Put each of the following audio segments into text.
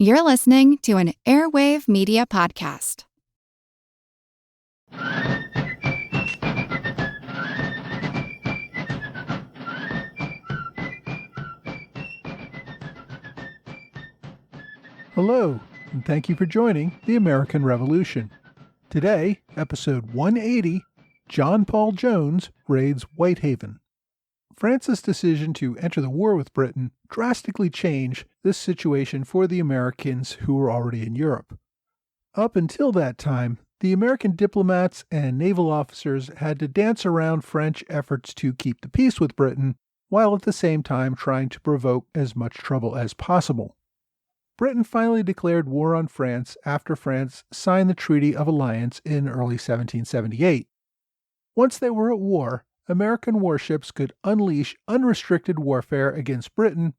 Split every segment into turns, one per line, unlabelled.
You're listening to an Airwave Media Podcast.
Hello, and thank you for joining the American Revolution. Today, episode 180, John Paul Jones raids Whitehaven. France's decision to enter the war with Britain drastically changed this situation for the Americans who were already in Europe. Up until that time, the American diplomats and naval officers had to dance around French efforts to keep the peace with Britain, while at the same time trying to provoke as much trouble as possible. Britain finally declared war on France after France signed the Treaty of Alliance in early 1778. Once they were at war, American warships could unleash unrestricted warfare against Britain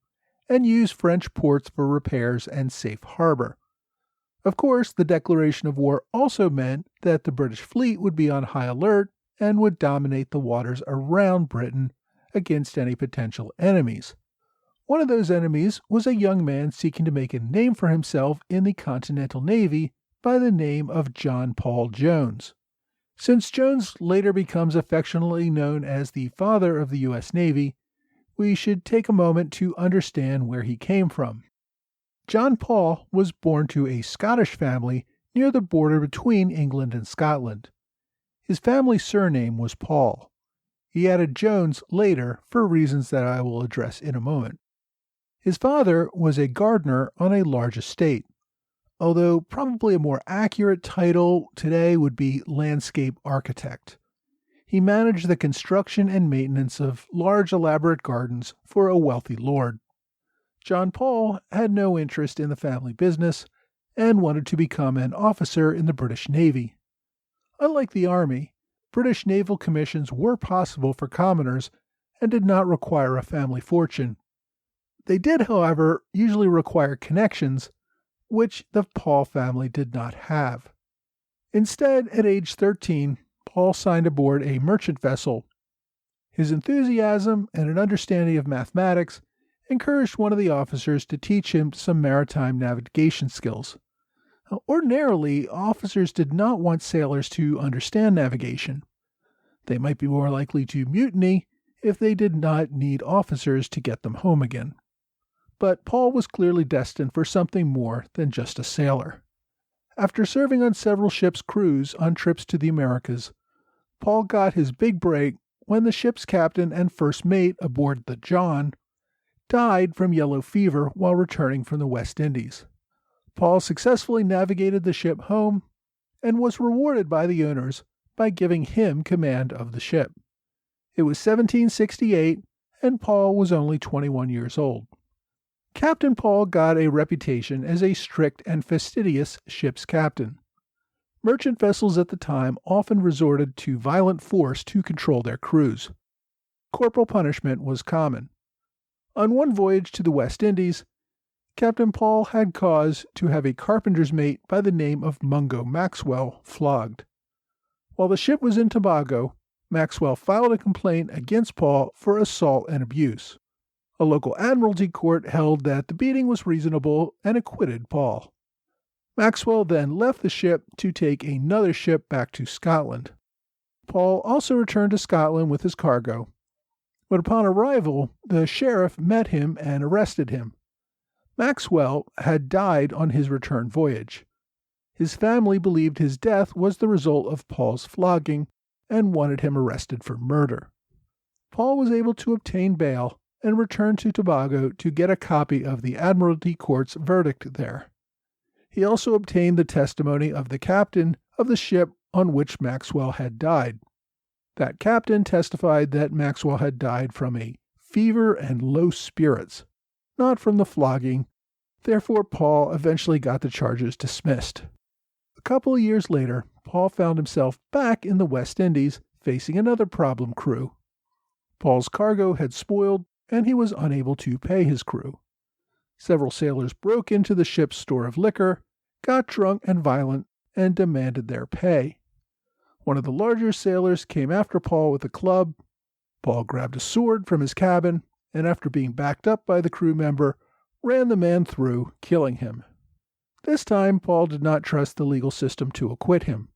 and use French ports for repairs and safe harbor. Of course, the declaration of war also meant that the British fleet would be on high alert and would dominate the waters around Britain against any potential enemies. One of those enemies was a young man seeking to make a name for himself in the Continental Navy by the name of John Paul Jones. Since Jones later becomes affectionately known as the father of the U.S. Navy, we should take a moment to understand where he came from. John Paul was born to a Scottish family near the border between England and Scotland. His family surname was Paul. He added Jones later for reasons that I will address in a moment. His father was a gardener on a large estate, although probably a more accurate title today would be landscape architect. He managed the construction and maintenance of large elaborate gardens for a wealthy lord. John Paul had no interest in the family business and wanted to become an officer in the British Navy. Unlike the Army, British naval commissions were possible for commoners and did not require a family fortune. They did, however, usually require connections, which the Paul family did not have. Instead, at age 13, Paul signed aboard a merchant vessel. His enthusiasm and an understanding of mathematics encouraged one of the officers to teach him some maritime navigation skills. Now, ordinarily, officers did not want sailors to understand navigation. They might be more likely to mutiny if they did not need officers to get them home again. But Paul was clearly destined for something more than just a sailor. After serving on several ships' crews on trips to the Americas, Paul got his big break when the ship's captain and first mate aboard the John died from yellow fever while returning from the West Indies. Paul successfully navigated the ship home and was rewarded by the owners by giving him command of the ship. It was 1768, and Paul was only 21 years old. Captain Paul got a reputation as a strict and fastidious ship's captain. Merchant vessels at the time often resorted to violent force to control their crews. Corporal punishment was common. On one voyage to the West Indies, Captain Paul had cause to have a carpenter's mate by the name of Mungo Maxwell flogged. While the ship was in Tobago, Maxwell filed a complaint against Paul for assault and abuse. A local admiralty court held that the beating was reasonable and acquitted Paul. Maxwell then left the ship to take another ship back to Scotland. Paul also returned to Scotland with his cargo, but upon arrival, the sheriff met him and arrested him. Maxwell had died on his return voyage. His family believed his death was the result of Paul's flogging and wanted him arrested for murder. Paul was able to obtain bail and returned to Tobago to get a copy of the Admiralty Court's verdict there. He also obtained the testimony of the captain of the ship on which Maxwell had died. That captain testified that Maxwell had died from a fever and low spirits, not from the flogging. Therefore, Paul eventually got the charges dismissed. A couple of years later, Paul found himself back in the West Indies facing another problem crew. Paul's cargo had spoiled, and he was unable to pay his crew. Several sailors broke into the ship's store of liquor, got drunk and violent, and demanded their pay. One of the larger sailors came after Paul with a club. Paul grabbed a sword from his cabin, and after being backed up by the crew member, ran the man through, killing him. This time, Paul did not trust the legal system to acquit him.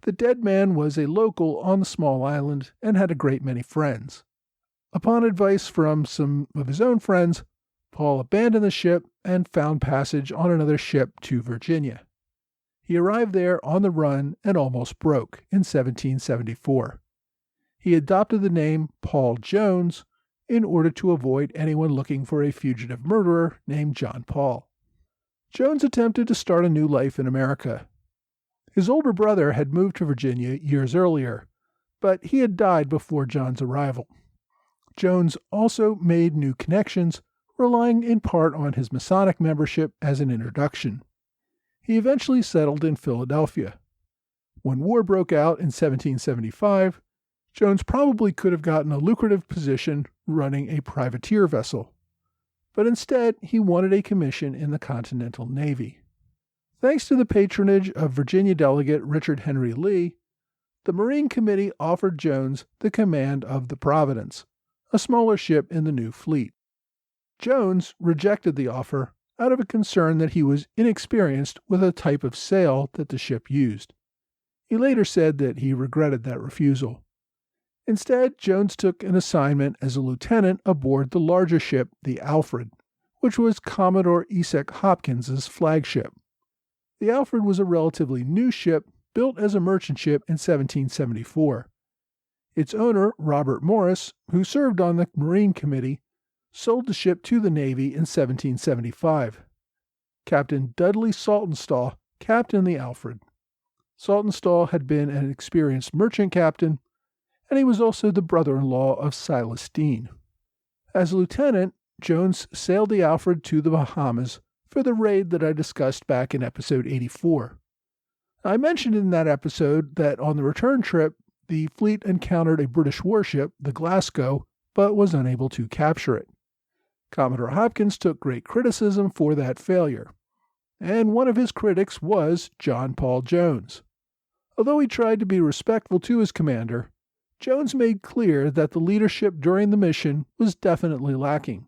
The dead man was a local on the small island and had a great many friends. Upon advice from some of his own friends, Paul abandoned the ship and found passage on another ship to Virginia. He arrived there on the run and almost broke in 1774. He adopted the name Paul Jones in order to avoid anyone looking for a fugitive murderer named John Paul. Jones attempted to start a new life in America. His older brother had moved to Virginia years earlier, but he had died before John's arrival. Jones also made new connections, relying in part on his Masonic membership as an introduction. He eventually settled in Philadelphia. When war broke out in 1775, Jones probably could have gotten a lucrative position running a privateer vessel, but instead he wanted a commission in the Continental Navy. Thanks to the patronage of Virginia delegate Richard Henry Lee, the Marine Committee offered Jones the command of the Providence, a smaller ship in the new fleet. Jones rejected the offer out of a concern that he was inexperienced with a type of sail that the ship used. He later said that he regretted that refusal. Instead, Jones took an assignment as a lieutenant aboard the larger ship, the Alfred, which was Commodore Esek Hopkins's flagship. The Alfred was a relatively new ship built as a merchant ship in 1774. Its owner, Robert Morris, who served on the Marine Committee, sold the ship to the Navy in 1775. Captain Dudley Saltonstall captained the Alfred. Saltonstall had been an experienced merchant captain, and he was also the brother-in-law of Silas Deane. As a lieutenant, Jones sailed the Alfred to the Bahamas for the raid that I discussed back in episode 84. I mentioned in that episode that on the return trip, the fleet encountered a British warship, the Glasgow, but was unable to capture it. Commodore Hopkins took great criticism for that failure, and one of his critics was John Paul Jones. Although he tried to be respectful to his commander, Jones made clear that the leadership during the mission was definitely lacking.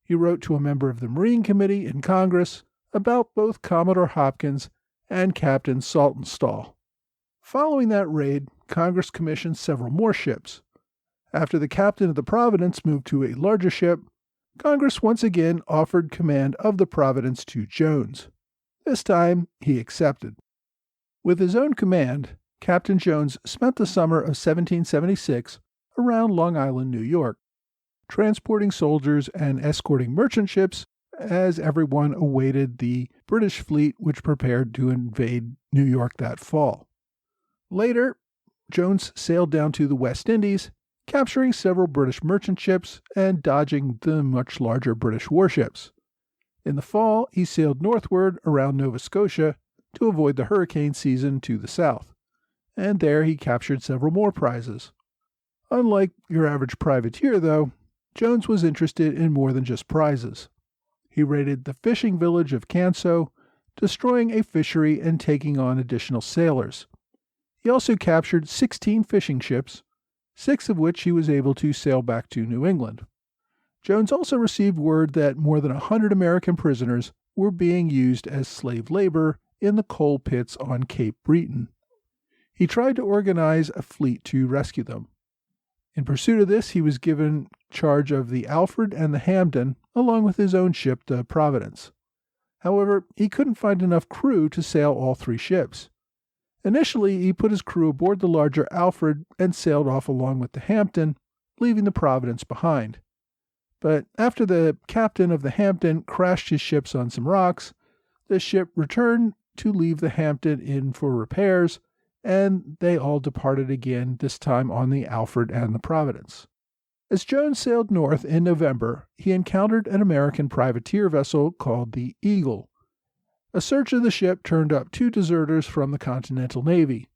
He wrote to a member of the Marine Committee in Congress about both Commodore Hopkins and Captain Saltonstall. Following that raid, Congress commissioned several more ships. After the captain of the Providence moved to a larger ship, Congress once again offered command of the Providence to Jones. This time, he accepted. With his own command, Captain Jones spent the summer of 1776 around Long Island, New York, transporting soldiers and escorting merchant ships as everyone awaited the British fleet which prepared to invade New York that fall. Later, Jones sailed down to the West Indies, capturing several British merchant ships and dodging the much larger British warships. In the fall, he sailed northward around Nova Scotia to avoid the hurricane season to the south, and there he captured several more prizes. Unlike your average privateer, though, Jones was interested in more than just prizes. He raided the fishing village of Canso, destroying a fishery and taking on additional sailors. He also captured 16 fishing ships, 6 of which he was able to sail back to New England. Jones also received word that more than 100 American prisoners were being used as slave labor in the coal pits on Cape Breton. He tried to organize a fleet to rescue them. In pursuit of this, he was given charge of the Alfred and the Hampden, along with his own ship, the Providence. However, he couldn't find enough crew to sail all 3 ships. Initially, he put his crew aboard the larger Alfred and sailed off along with the Hampden, leaving the Providence behind. But after the captain of the Hampden crashed his ships on some rocks, the ship returned to leave the Hampden in for repairs, and they all departed again, this time on the Alfred and the Providence. As Jones sailed north in November, he encountered an American privateer vessel called the Eagle. A search of the ship turned up 2 deserters from the Continental Navy.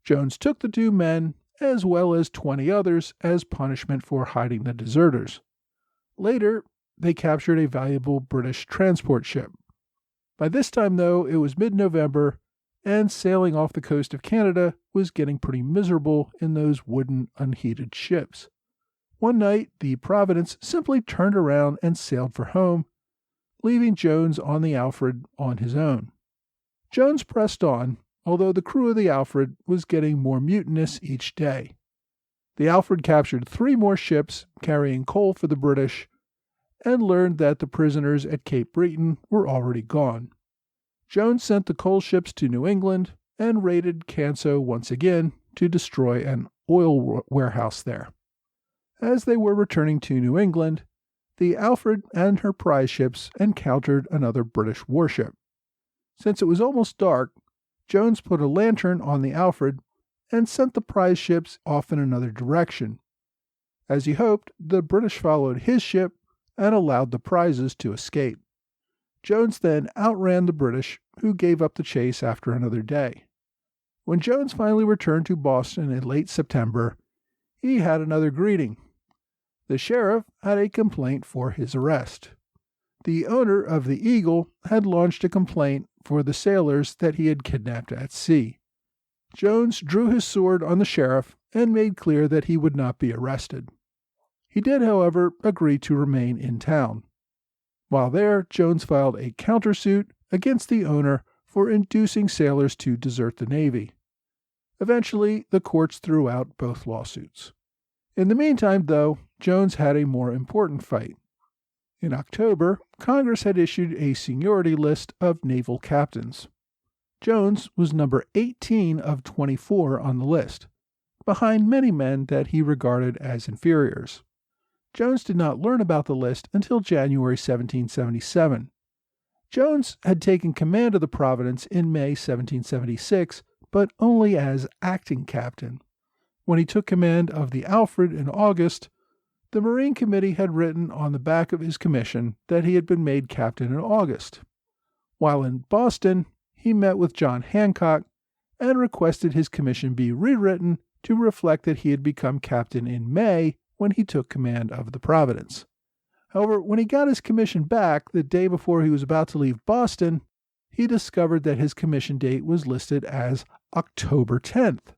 Jones took the 2 men, as well as 20 others, as punishment for hiding the deserters. Later, they captured a valuable British transport ship. By this time, though, it was mid-November, and sailing off the coast of Canada was getting pretty miserable in those wooden, unheated ships. One night, the Providence simply turned around and sailed for home, leaving Jones on the Alfred on his own. Jones pressed on, although the crew of the Alfred was getting more mutinous each day. The Alfred captured 3 more ships carrying coal for the British and learned that the prisoners at Cape Breton were already gone. Jones sent the coal ships to New England and raided Canso once again to destroy an oil warehouse there. As they were returning to New England, the Alfred and her prize ships encountered another British warship. Since it was almost dark, Jones put a lantern on the Alfred and sent the prize ships off in another direction. As he hoped, the British followed his ship and allowed the prizes to escape. Jones then outran the British, who gave up the chase after another day. When Jones finally returned to Boston in late September, he had another greeting. The sheriff had a complaint for his arrest. The owner of the Eagle had launched a complaint for the sailors that he had kidnapped at sea. Jones drew his sword on the sheriff and made clear that he would not be arrested. He did, however, agree to remain in town. While there, Jones filed a countersuit against the owner for inducing sailors to desert the Navy. Eventually, the courts threw out both lawsuits. In the meantime, though, Jones had a more important fight. In October, Congress had issued a seniority list of naval captains. Jones was number 18 of 24 on the list, behind many men that he regarded as inferiors. Jones did not learn about the list until January 1777. Jones had taken command of the Providence in May 1776, but only as acting captain. When he took command of the Alfred in August, the Marine Committee had written on the back of his commission that he had been made captain in August. While in Boston, he met with John Hancock and requested his commission be rewritten to reflect that he had become captain in May when he took command of the Providence. However, when he got his commission back the day before he was about to leave Boston, he discovered that his commission date was listed as October 10th.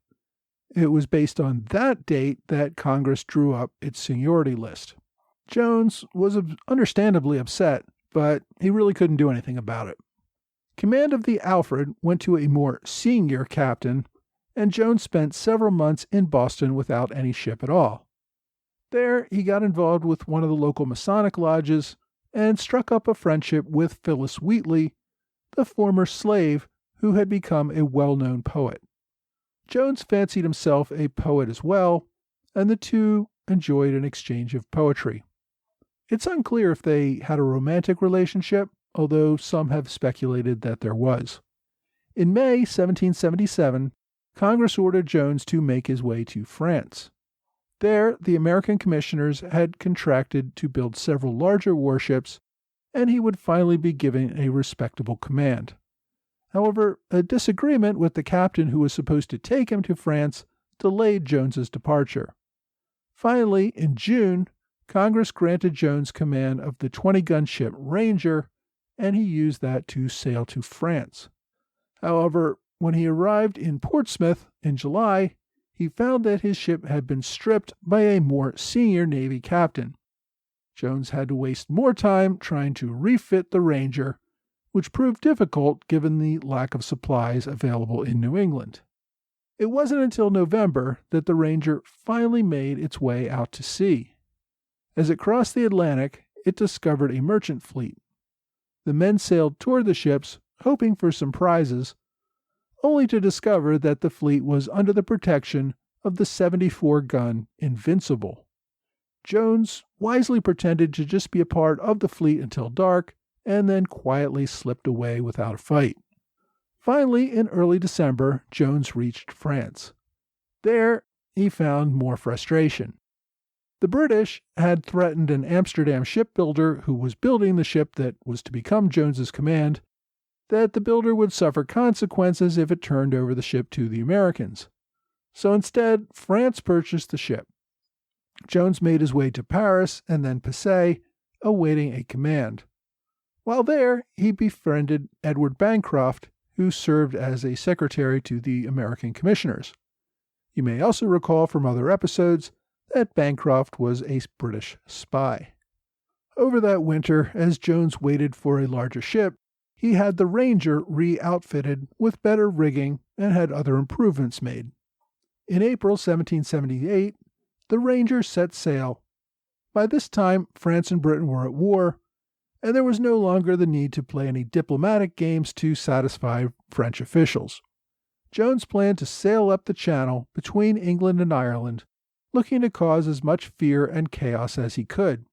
It was based on that date that Congress drew up its seniority list. Jones was understandably upset, but he really couldn't do anything about it. Command of the Alfred went to a more senior captain, and Jones spent several months in Boston without any ship at all. There, he got involved with one of the local Masonic lodges and struck up a friendship with Phyllis Wheatley, the former slave who had become a well-known poet. Jones fancied himself a poet as well, and the two enjoyed an exchange of poetry. It's unclear if they had a romantic relationship, although some have speculated that there was. In May 1777, Congress ordered Jones to make his way to France. There, the American commissioners had contracted to build several larger warships, and he would finally be given a respectable command. However, a disagreement with the captain who was supposed to take him to France delayed Jones's departure. Finally, in June, Congress granted Jones command of the 20-gun ship Ranger, and he used that to sail to France. However, when he arrived in Portsmouth in July, he found that his ship had been stripped by a more senior Navy captain. Jones had to waste more time trying to refit the Ranger, which proved difficult given the lack of supplies available in New England. It wasn't until November that the Ranger finally made its way out to sea. As it crossed the Atlantic, it discovered a merchant fleet. The men sailed toward the ships, hoping for some prizes, only to discover that the fleet was under the protection of the 74-gun Invincible. Jones wisely pretended to just be a part of the fleet until dark, and then quietly slipped away without a fight. Finally, in early December, Jones reached France. There, he found more frustration. The British had threatened an Amsterdam shipbuilder who was building the ship that was to become Jones's command that the builder would suffer consequences if it turned over the ship to the Americans. So instead, France purchased the ship. Jones made his way to Paris and then Passy, awaiting a command. While there, he befriended Edward Bancroft, who served as a secretary to the American commissioners. You may also recall from other episodes that Bancroft was a British spy. Over that winter, as Jones waited for a larger ship, he had the Ranger re-outfitted with better rigging and had other improvements made. In April 1778, the Ranger set sail. By this time, France and Britain were at war, and there was no longer the need to play any diplomatic games to satisfy French officials. Jones planned to sail up the Channel between England and Ireland, looking to cause as much fear and chaos as he could.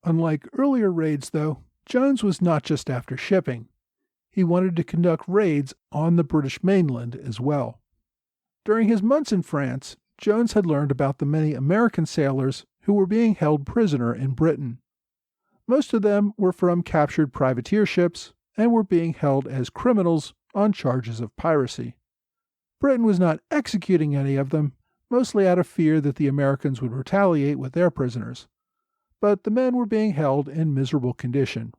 Unlike earlier raids, though, Jones was not just after shipping. He wanted to conduct raids on the British mainland as well. During his months in France, Jones had learned about the many American sailors who were being held prisoner in Britain. Most of them were from captured privateer ships and were being held as criminals on charges of piracy. Britain was not executing any of them, mostly out of fear that the Americans would retaliate with their prisoners. But the men were being held in miserable condition.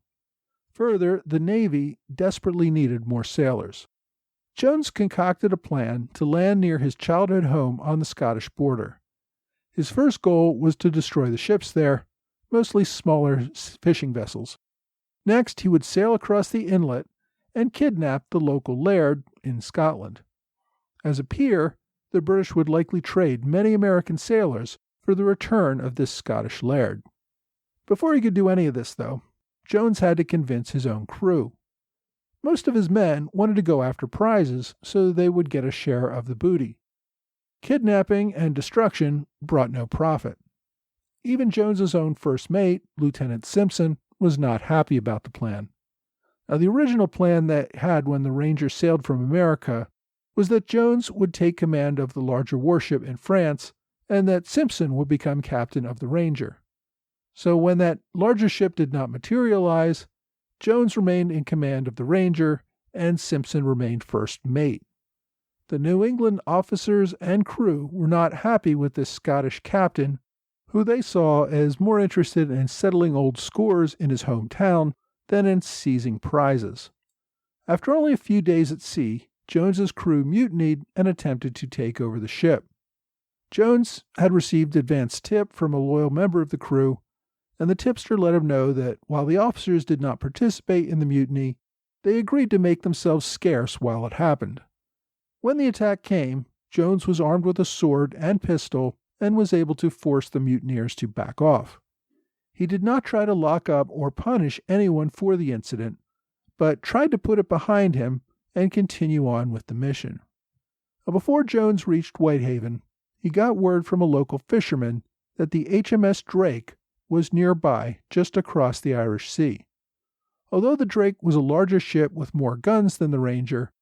Further, the Navy desperately needed more sailors. Jones concocted a plan to land near his childhood home on the Scottish border. His first goal was to destroy the ships there, mostly smaller fishing vessels. Next, he would sail across the inlet and kidnap the local laird in Scotland. As a peer, the British would likely trade many American sailors for the return of this Scottish laird. Before he could do any of this, though, Jones had to convince his own crew. Most of his men wanted to go after prizes so they would get a share of the booty. Kidnapping and destruction brought no profit. Even Jones's own first mate, Lieutenant Simpson, was not happy about the plan. Now, the original plan that had when the Ranger sailed from America was that Jones would take command of the larger warship in France and that Simpson would become captain of the Ranger. So when that larger ship did not materialize, Jones remained in command of the Ranger and Simpson remained first mate. The New England officers and crew were not happy with this Scottish captain, who they saw as more interested in settling old scores in his hometown than in seizing prizes. After only a few days at sea, Jones's crew mutinied and attempted to take over the ship. Jones had received advance tip from a loyal member of the crew, and the tipster let him know that while the officers did not participate in the mutiny, they agreed to make themselves scarce while it happened. When the attack came, Jones was armed with a sword and pistol and was able to force the mutineers to back off. He did not try to lock up or punish anyone for the incident, but tried to put it behind him and continue on with the mission. Before Jones reached Whitehaven, he got word from a local fisherman that the HMS Drake was nearby just across the Irish Sea. Although the Drake was a larger ship with more guns than the Ranger,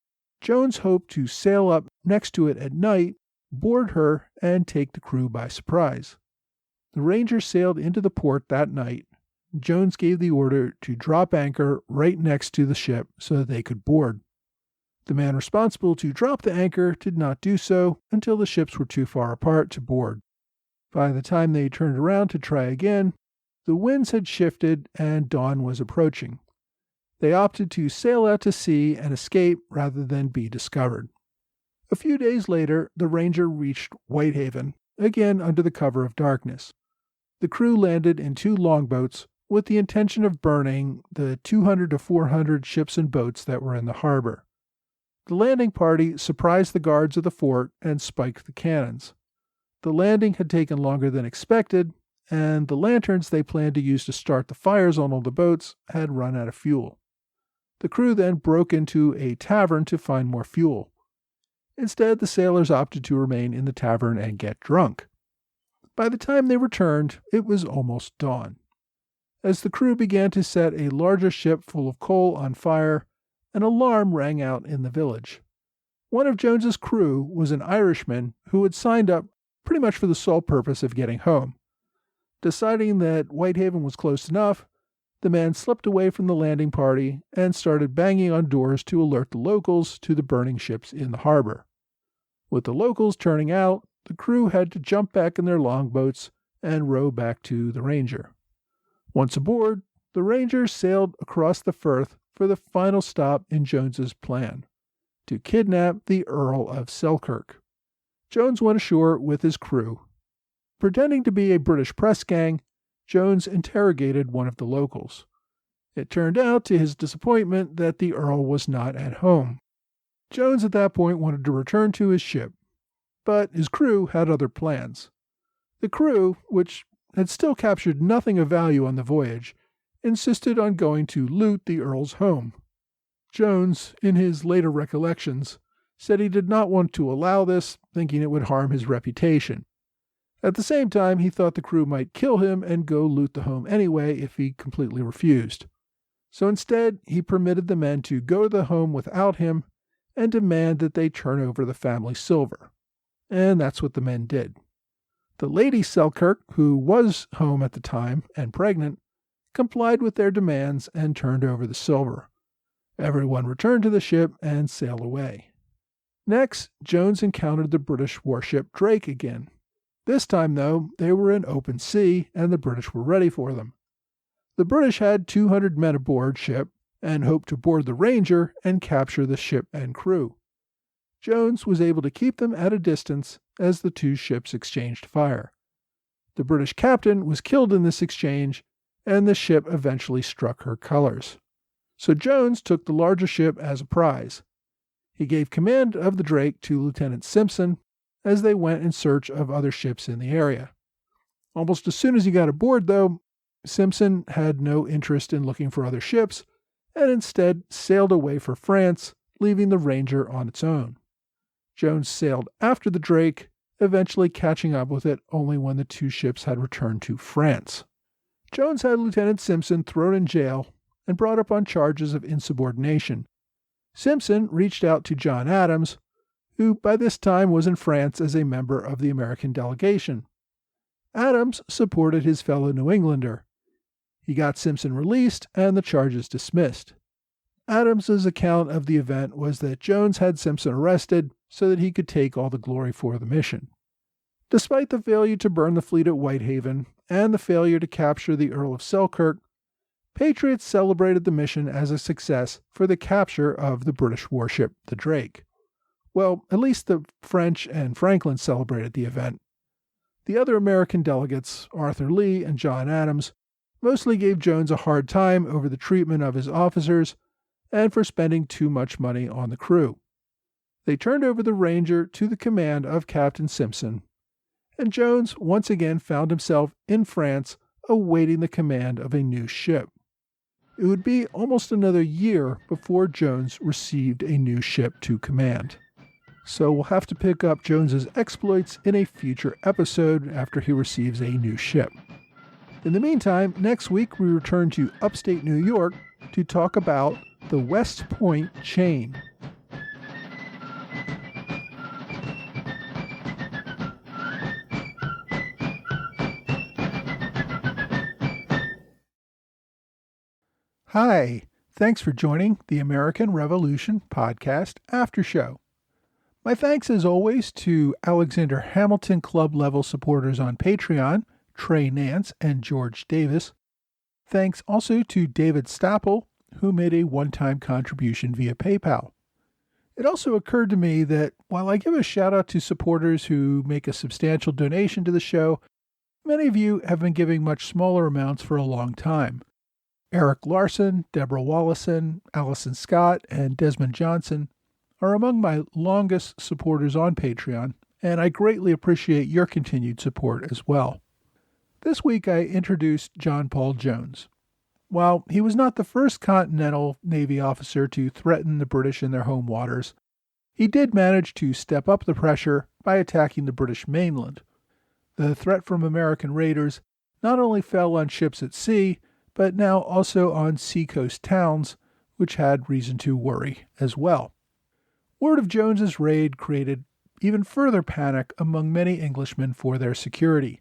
Jones hoped to sail up next to it at night, board her, and take the crew by surprise. The Ranger sailed into the port that night. Jones gave the order to drop anchor right next to the ship so that they could board. The man responsible to drop the anchor did not do so until the ships were too far apart to board. By the time they turned around to try again, the winds had shifted and dawn was approaching. They opted to sail out to sea and escape rather than be discovered. A few days later, the Ranger reached Whitehaven, again under the cover of darkness. The crew landed in 2 longboats with the intention of burning the 200 to 400 ships and boats that were in the harbor. The landing party surprised the guards of the fort and spiked the cannons. The landing had taken longer than expected, and the lanterns they planned to use to start the fires on all the boats had run out of fuel. The crew then broke into a tavern to find more fuel. Instead, the sailors opted to remain in the tavern and get drunk. By the time they returned, it was almost dawn. As the crew began to set a larger ship full of coal on fire, an alarm rang out in the village. One of Jones's crew was an Irishman who had signed up pretty much for the sole purpose of getting home. Deciding that Whitehaven was close enough, the man slipped away from the landing party and started banging on doors to alert the locals to the burning ships in the harbor. With the locals turning out, the crew had to jump back in their longboats and row back to the Ranger. Once aboard, the Ranger sailed across the Firth for the final stop in Jones's plan, to kidnap the Earl of Selkirk. Jones went ashore with his crew. Pretending to be a British press gang, Jones interrogated one of the locals. It turned out, to his disappointment, that the Earl was not at home. Jones at that point wanted to return to his ship, but his crew had other plans. The crew, which had still captured nothing of value on the voyage, insisted on going to loot the Earl's home. Jones, in his later recollections, said he did not want to allow this, thinking it would harm his reputation. At the same time, he thought the crew might kill him and go loot the home anyway if he completely refused. So instead, he permitted the men to go to the home without him and demand that they turn over the family silver. And that's what the men did. The Lady Selkirk, who was home at the time and pregnant, complied with their demands and turned over the silver. Everyone returned to the ship and sailed away. Next, Jones encountered the British warship Drake again. This time, though, they were in open sea, and the British were ready for them. The British had 200 men aboard ship and hoped to board the Ranger and capture the ship and crew. Jones was able to keep them at a distance as the two ships exchanged fire. The British captain was killed in this exchange, and the ship eventually struck her colors. So Jones took the larger ship as a prize. He gave command of the Drake to Lieutenant Simpson as they went in search of other ships in the area. Almost as soon as he got aboard, though, Simpson had no interest in looking for other ships and instead sailed away for France, leaving the Ranger on its own. Jones sailed after the Drake, eventually catching up with it only when the two ships had returned to France. Jones had Lieutenant Simpson thrown in jail and brought up on charges of insubordination. Simpson reached out to John Adams, who by this time was in France as a member of the American delegation. Adams supported his fellow New Englander. He got Simpson released and the charges dismissed. Adams's account of the event was that Jones had Simpson arrested so that he could take all the glory for the mission. Despite the failure to burn the fleet at Whitehaven and the failure to capture the Earl of Selkirk, Patriots celebrated the mission as a success for the capture of the British warship, the Drake. Well, at least the French and Franklin celebrated the event. The other American delegates, Arthur Lee and John Adams, mostly gave Jones a hard time over the treatment of his officers and for spending too much money on the crew. They turned over the Ranger to the command of Captain Simpson, and Jones once again found himself in France awaiting the command of a new ship. It would be almost another year before Jones received a new ship to command. So we'll have to pick up Jones's exploits in a future episode after he receives a new ship. In the meantime, next week we return to upstate New York to talk about the West Point chain. Hi, thanks for joining the American Revolution Podcast After Show. My thanks, as always, to Alexander Hamilton Club level supporters on Patreon, Trey Nance and George Davis. Thanks also to David Staple, who made a one-time contribution via PayPal. It also occurred to me that while I give a shout-out to supporters who make a substantial donation to the show, many of you have been giving much smaller amounts for a long time. Eric Larson, Deborah Wallison, Allison Scott, and Desmond Johnson are among my longest supporters on Patreon, and I greatly appreciate your continued support as well. This week I introduced John Paul Jones. While he was not the first Continental Navy officer to threaten the British in their home waters, he did manage to step up the pressure by attacking the British mainland. The threat from American raiders not only fell on ships at sea, but now also on seacoast towns, which had reason to worry as well. Word of Jones's raid created even further panic among many Englishmen for their security.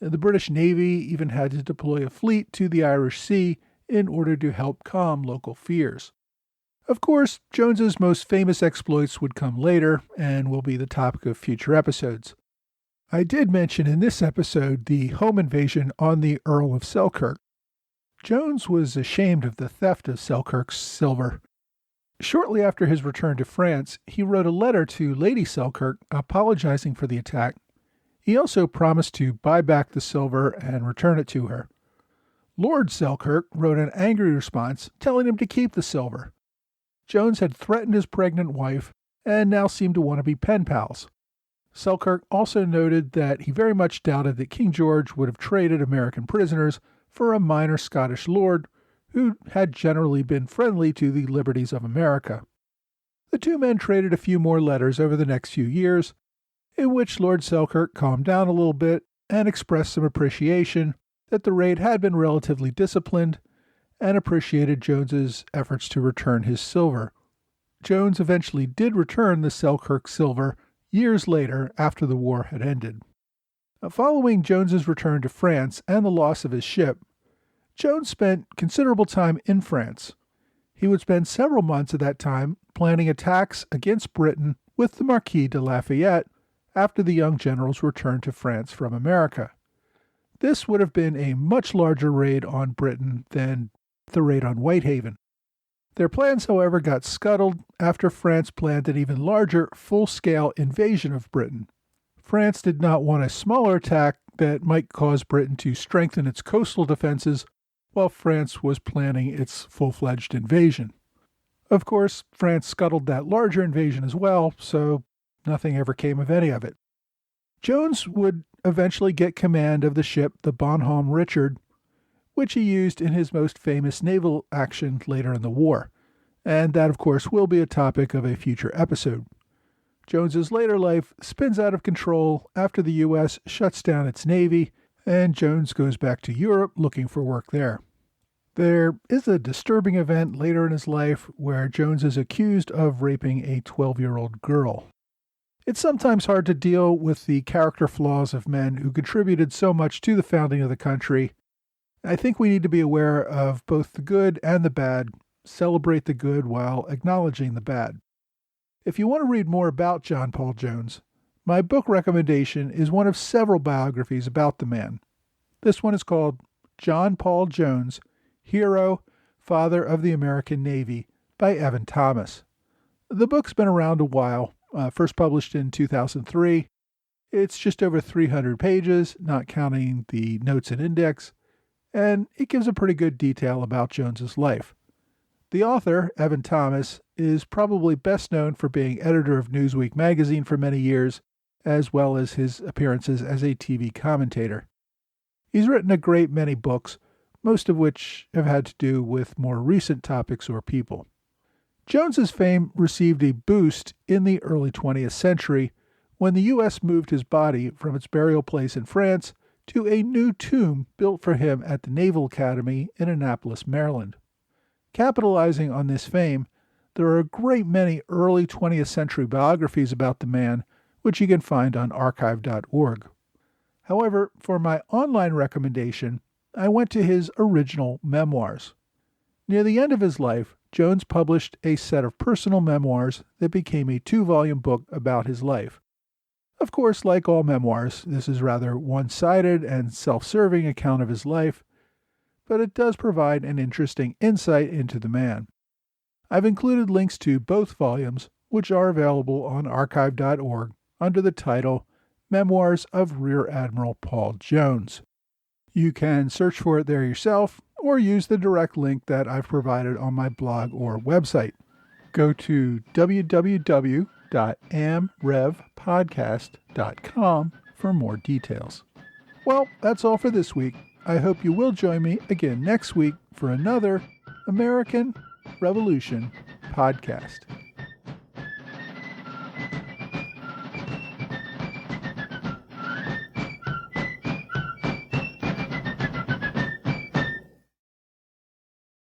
The British Navy even had to deploy a fleet to the Irish Sea in order to help calm local fears. Of course, Jones's most famous exploits would come later and will be the topic of future episodes. I did mention in this episode the home invasion on the Earl of Selkirk. Jones was ashamed of the theft of Selkirk's silver. Shortly after his return to France, he wrote a letter to Lady Selkirk apologizing for the attack. He also promised to buy back the silver and return it to her. Lord Selkirk wrote an angry response telling him to keep the silver. Jones had threatened his pregnant wife and now seemed to want to be pen pals. Selkirk also noted that he very much doubted that King George would have traded American prisoners for a minor Scottish lord who had generally been friendly to the liberties of America. The two men traded a few more letters over the next few years, in which Lord Selkirk calmed down a little bit and expressed some appreciation that the raid had been relatively disciplined and appreciated Jones's efforts to return his silver. Jones eventually did return the Selkirk silver years later after the war had ended. Following Jones's return to France and the loss of his ship, Jones spent considerable time in France. He would spend several months of that time planning attacks against Britain with the Marquis de Lafayette after the young generals returned to France from America. This would have been a much larger raid on Britain than the raid on Whitehaven. Their plans, however, got scuttled after France planned an even larger, full-scale invasion of Britain. France did not want a smaller attack that might cause Britain to strengthen its coastal defenses, while France was planning its full-fledged invasion. Of course, France scuttled that larger invasion as well, so nothing ever came of any of it. Jones would eventually get command of the ship, the Bonhomme Richard, which he used in his most famous naval action later in the war, and that, of course, will be a topic of a future episode. Jones's later life spins out of control after the U.S. shuts down its navy, and Jones goes back to Europe looking for work there. There is a disturbing event later in his life where Jones is accused of raping a 12-year-old girl. It's sometimes hard to deal with the character flaws of men who contributed so much to the founding of the country. I think we need to be aware of both the good and the bad, celebrate the good while acknowledging the bad. If you want to read more about John Paul Jones, my book recommendation is one of several biographies about the man. This one is called John Paul Jones, Hero, Father of the American Navy by Evan Thomas. The book's been around a while, first published in 2003. It's just over 300 pages, not counting the notes and index, and it gives a pretty good detail about Jones's life. The author, Evan Thomas, is probably best known for being editor of Newsweek magazine for many years, as well as his appearances as a TV commentator. He's written a great many books, most of which have had to do with more recent topics or people. Jones's fame received a boost in the early 20th century when the U.S. moved his body from its burial place in France to a new tomb built for him at the Naval Academy in Annapolis, Maryland. Capitalizing on this fame, there are a great many early 20th century biographies about the man, which you can find on archive.org. However, for my online recommendation, I went to his original memoirs. Near the end of his life, Jones published a set of personal memoirs that became a 2-volume book about his life. Of course, like all memoirs, this is rather one-sided and self-serving account of his life, but it does provide an interesting insight into the man. I've included links to both volumes, which are available on archive.org under the title Memoirs of Rear Admiral Paul Jones. You can search for it there yourself, or use the direct link that I've provided on my blog or website. Go to www.amrevpodcast.com for more details. Well, that's all for this week. I hope you will join me again next week for another American Revolution podcast.